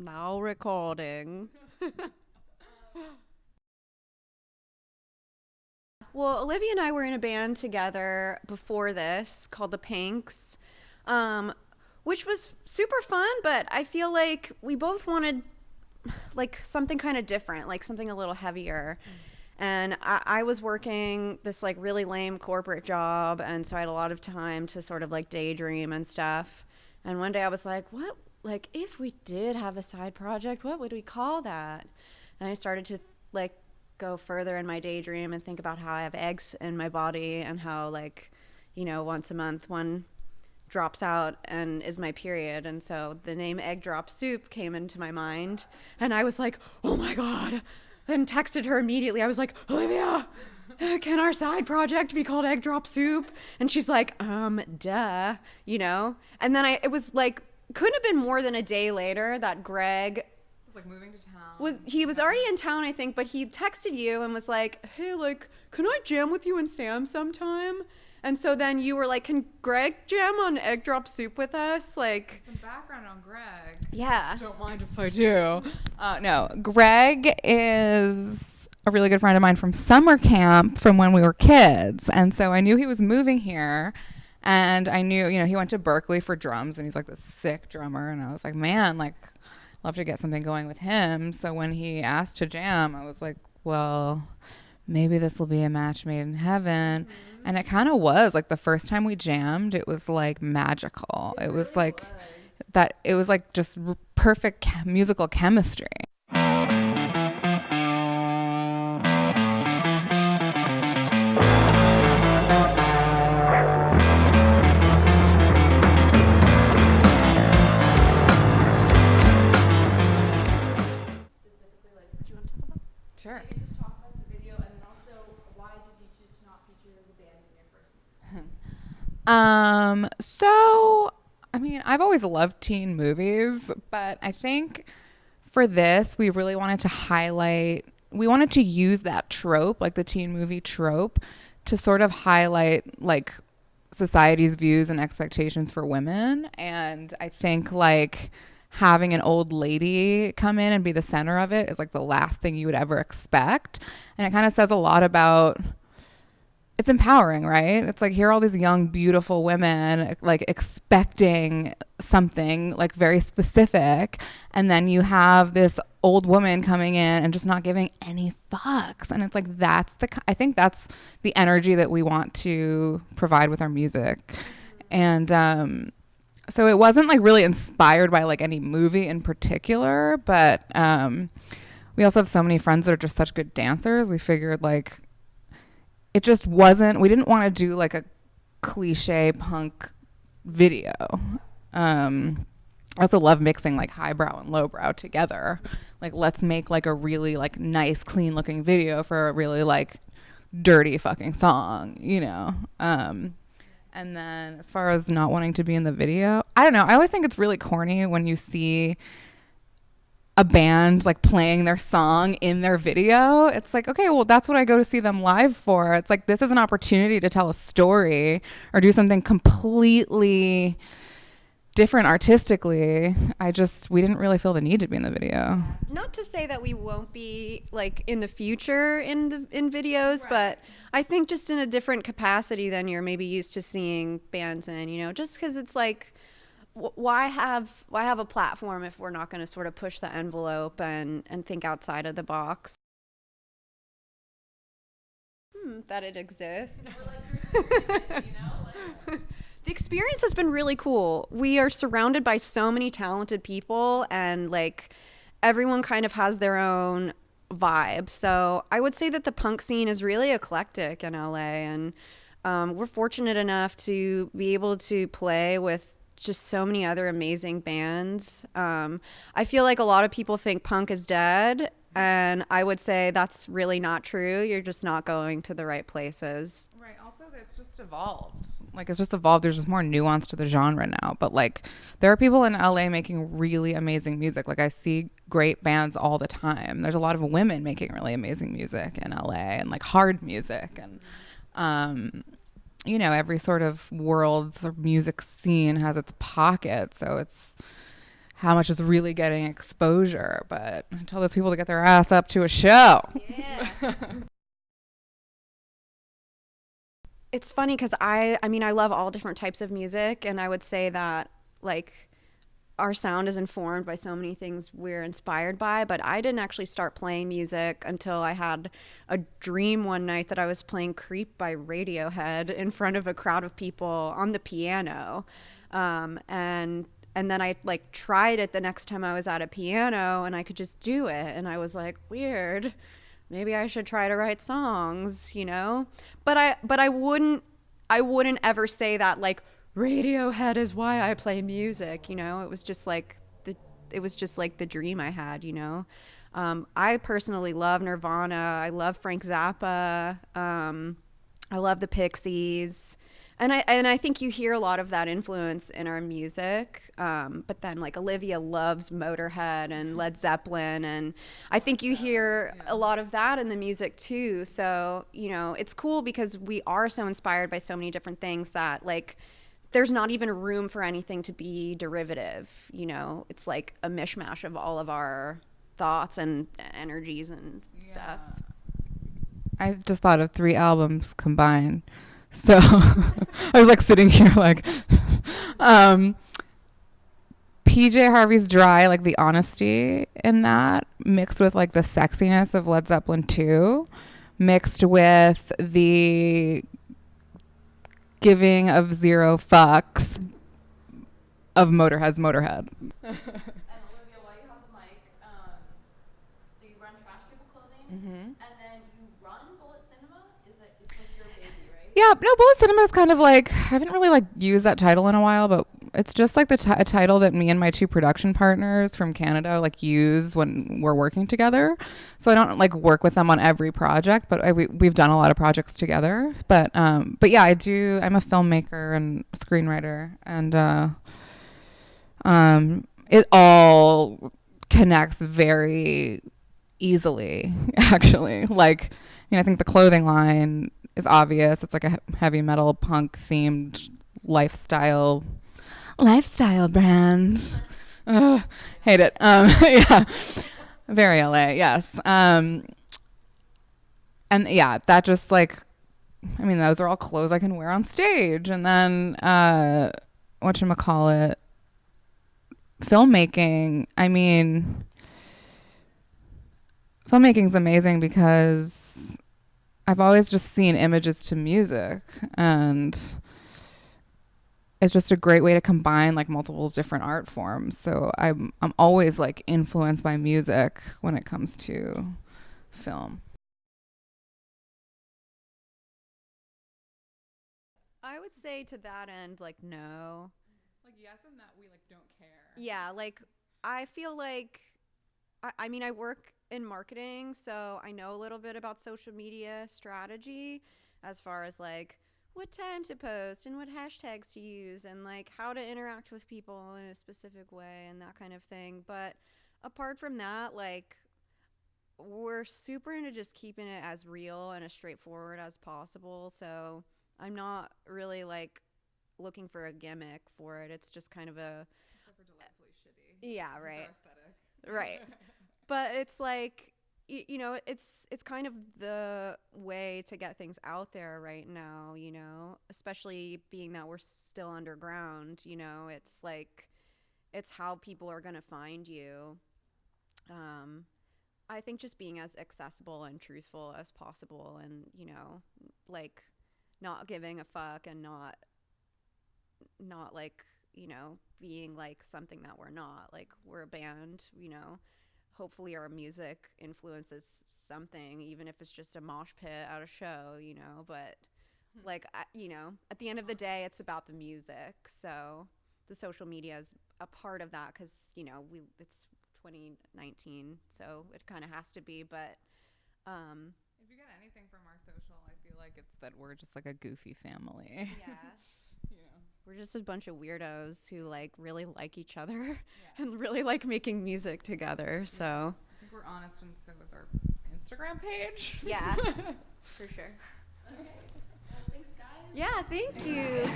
Now recording. Well, Olivia and I were in a band together before this called the Pinks, um, which was super fun, but I feel like we both wanted like something kind of different, like something a little heavier. And I was working this like really lame corporate job, and so I had a lot of time to sort of like daydream and stuff. And one day I was like, what, like if we did have a side project, what would we call that? And I started to like go further in my daydream and think about how I have eggs in my body and how like, once a month one drops out and is my period. And so the name Egg Drop Soup came into my mind, and I was like, oh my God, and texted her immediately. I was like, Olivia, can our side project be called Egg Drop Soup? And she's like, duh, And then it was like, couldn't have been more than a day later that Greg was like moving to town. He was already in town, I think, but he texted you and was like, hey, like, can I jam with you and Sam sometime? And so then you were like, can Greg jam on Egg Drop Soup with us? Like, some background on Greg. Yeah. Don't mind if I do. No, Greg is a really good friend of mine from summer camp from when we were kids. And so I knew he was moving here. And I knew, he went to Berkeley for drums, and he's like this sick drummer. And I was like, man, like, love to get something going with him. So when he asked to jam, I was like, well, maybe this will be a match made in heaven. Mm-hmm. And it kind of was. Like the first time we jammed, it was like magical. It was really like that. It was like just perfect musical chemistry. Sure. Maybe just talk about the video, and then also why did you choose to not feature the band in your first music? So I mean, I've always loved teen movies, but I think for this we really wanted to use that trope, like the teen movie trope, to sort of highlight like society's views and expectations for women. And I think like having an old lady come in and be the center of it is like the last thing you would ever expect. And it kind of says a lot about, it's empowering, right? It's like, here are all these young, beautiful women like expecting something like very specific. And then you have this old woman coming in and just not giving any fucks. And it's like, I think that's the energy that we want to provide with our music. And, so it wasn't like really inspired by like any movie in particular, but we also have so many friends that are just such good dancers. We figured like it just wasn't, we didn't want to do like a cliche punk video. I also love mixing like highbrow and lowbrow together. Like let's make like a really like nice, clean looking video for a really like dirty fucking song, And then as far as not wanting to be in the video, I don't know. I always think it's really corny when you see a band like playing their song in their video. It's like, okay, well, that's what I go to see them live for. It's like, this is an opportunity to tell a story or do something completely different artistically. We didn't really feel the need to be in the video. Not to say that we won't be like in the future in videos, right. But I think just in a different capacity than you're maybe used to seeing bands in, just because it's like, why have a platform if we're not going to sort of push the envelope and think outside of the box? That it exists. The experience has been really cool. We are surrounded by so many talented people, and like everyone kind of has their own vibe. So I would say that the punk scene is really eclectic in LA, and we're fortunate enough to be able to play with just so many other amazing bands. I feel like a lot of people think punk is dead, and I would say that's really not true. You're just not going to the right places. Right. Also, it's just evolved. Like, it's just evolved. There's just more nuance to the genre now. But, like, there are people in LA making really amazing music. Like, I see great bands all the time. There's a lot of women making really amazing music in LA and, like, hard music. And, every sort of world's music scene has its pocket. So it's how much is really getting exposure. But tell those people to get their ass up to a show. Yeah. It's funny because I mean, I love all different types of music, and I would say that like our sound is informed by so many things we're inspired by, but I didn't actually start playing music until I had a dream one night that I was playing Creep by Radiohead in front of a crowd of people on the piano. And then I like tried it the next time I was at a piano and I could just do it. And I was like, weird. Maybe I should try to write songs, you know? But I wouldn't ever say that like Radiohead is why I play music, you know? It was just like the dream I had, you know? I personally love Nirvana. I love Frank Zappa. I love the Pixies. And I think you hear a lot of that influence in our music. But then like Olivia loves Motorhead and Led Zeppelin, and I think you hear a lot of that in the music too. So, you know, it's cool because we are so inspired by so many different things that like there's not even room for anything to be derivative, you know. It's like a mishmash of all of our thoughts and energies and stuff. I just thought of 3 albums combined. So I was like sitting here like PJ Harvey's Dry, like the honesty in that mixed with like the sexiness of Led Zeppelin 2 mixed with the giving of zero fucks of Motorhead's Motorhead. And Olivia, while you have the mic, so you run Trash People Clothing, and then you run Bullet Cinema. It's like your baby, right? Yeah, no, Bullet Cinema is kind of like, I haven't really like used that title in a while, but it's just like a title that me and my 2 production partners from Canada like use when we're working together. So I don't like work with them on every project, but we've done a lot of projects together. But yeah, I'm a filmmaker and screenwriter, and it all connects very easily, actually. Like, I think the clothing line is obvious. It's like a heavy metal punk themed lifestyle brand. Hate it. Yeah, very LA. Yes. And yeah, that just like, I mean, those are all clothes I can wear on stage. And then whatchamacallit, filmmaking. I mean, filmmaking's amazing because I've always just seen images to music, and it's just a great way to combine like multiple different art forms. So I'm always like influenced by music when it comes to film. I would say to that end, like, no. Like, yes, in that we like don't care. Yeah, like I feel like I mean I work in marketing, so I know a little bit about social media strategy as far as like what time to post and what hashtags to use and like how to interact with people in a specific way and that kind of thing. But apart from that, like we're super into just keeping it as real and as straightforward as possible. So I'm not really like looking for a gimmick for it. It's just kind of a Except for delightfully shitty. yeah, right. Aesthetic. Right. But it's like you know, it's kind of the way to get things out there right now, you know, especially being that we're still underground, you know. It's like it's how people are going to find you. I think just being as accessible and truthful as possible, and you know, like not giving a fuck and not like, you know, being like something that we're not. Like we're a band, you know. Hopefully our music influences something, even if it's just a mosh pit at a show, you know. But like you know, at the end of the day, it's about the music. So the social media is a part of that because you know it's 2019, so it kind of has to be. But if you get anything from our social, I feel like it's that we're just like a goofy family. yeah. Yeah. We're just a bunch of weirdos who like really like each other and really like making music together. So I think we're honest, and so is our Instagram page. yeah, for sure. Okay. Well, thanks, guys. Yeah, thank you.